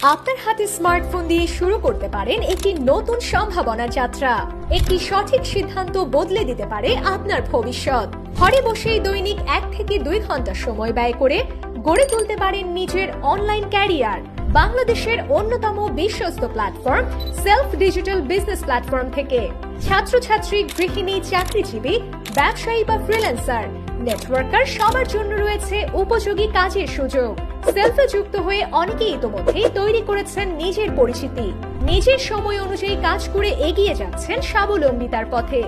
আপনার হাতে স্মার্টফোন দিয়ে শুরু করতে পারেন একটি নতুন সম্ভাবনার যাত্রা। একটি সঠিক সিদ্ধান্ত বদলে দিতে পারে আপনার ভবিষ্যৎ। ঘরে বসেই দৈনিক 1 থেকে 2 ঘন্টা সময় ব্যয় করে গড়ে তুলতে পারেন নিজের অনলাইন ক্যারিয়ার। বাংলাদেশের অন্যতম বিশ্বস্ত platform self digital business platform থেকে ছাত্রছাত্রী, গৃহিণী, চাকরিজীবী, ব্যবসায়ী বা ফ্রিল্যান্সার, নেটওয়ার্কার সবার জন্য রয়েছে উপযোগী কাজের সুযোগ। সেলফে যুক্ত হয়ে অনেকেই ইতোমধ্যেই তৈরি করেছেন নিজের পরিচিতি। নিজের সময় অনুযায়ী কাজ করে এগিয়ে যাচ্ছেন স্বাবলম্বিতার পথে।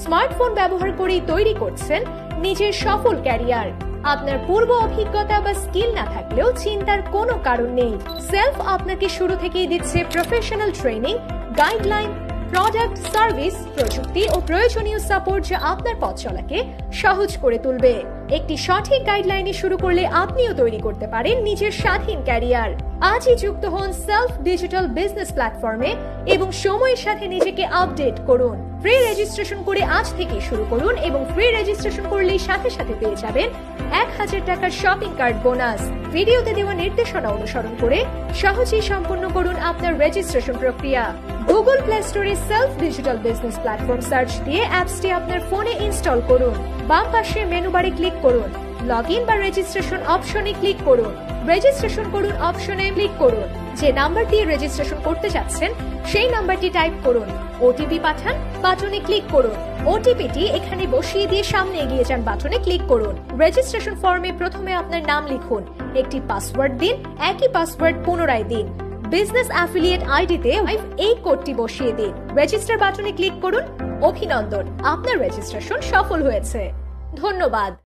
স্মার্টফোন ব্যবহার করেই তৈরি করছেন নিজের সফল ক্যারিয়ার। আপনার পূর্ব অভিজ্ঞতা বা স্কিল না থাকলেও চিন্তার কোনো কারণ নেই। সেলফ আপনাকে শুরু থেকেই দিচ্ছে professional training, guideline, product, service, প্রযুক্তি ও প্রয়োজনীয় সাপোর্ট যা আপনার পথ চলাকে সহজ করে তুলবে। একটি সঠিক গাইডলাইনে শুরু করলে আপনিও তৈরি করতে পারেন নিজের স্বাধীন ক্যারিয়ার। আজই যুক্ত হন সেলফ ডিজিটাল বিজনেস প্ল্যাটফর্মে এবং সময়ের সাথে নিজেকে আপডেট করুন। ফ্রি রেজিস্ট্রেশন করে আজ থেকে শুরু করুন এবং ফ্রি রেজিস্ট্রেশন করলেই সাথে সাথে পেয়ে যাবেন 1000 টাকার শপিং কার্ড বোনাস। ভিডিওতে দেওয়া নির্দেশনা অনুসরণ করে সহজেই সম্পন্ন করুন আপনার রেজিস্ট্রেশন প্রক্রিয়া। গুগল প্লে স্টোরে self digital business platform search দিয়ে অ্যাপসটি আপনার ফোনে ইনস্টল করুন। বাম পাশে মেনু বারে ক্লিক করুন, লগইন বা রেজিস্ট্রেশন অপশনে ক্লিক করুন। রেজিস্ট্রেশন করুন অপশনে ক্লিক করুন। যে নাম্বার দিয়ে রেজিস্ট্রেশন করতে যাচ্ছেন সেই নাম্বারটি টাইপ করুন। ওটিপি পাঠান বাটনে ক্লিক করুন। ওটিপিটি এখানে বসিয়ে দিয়ে সামনে এগিয়ে যান বাটনে ক্লিক করুন। রেজিস্ট্রেশন ফর্মে প্রথমে আপনার নাম লিখুন, একটি পাসওয়ার্ড দিন, একই পাসওয়ার্ড পুনরায় দিন। বিজনেস অ্যাফিলিয়েট আইডিতে এই কোডটি বসিয়ে দিন। রেজিস্টার বাটনে ক্লিক করুন। অভিনন্দন, আপনার রেজিস্ট্রেশন সফল হয়েছে। ধন্যবাদ।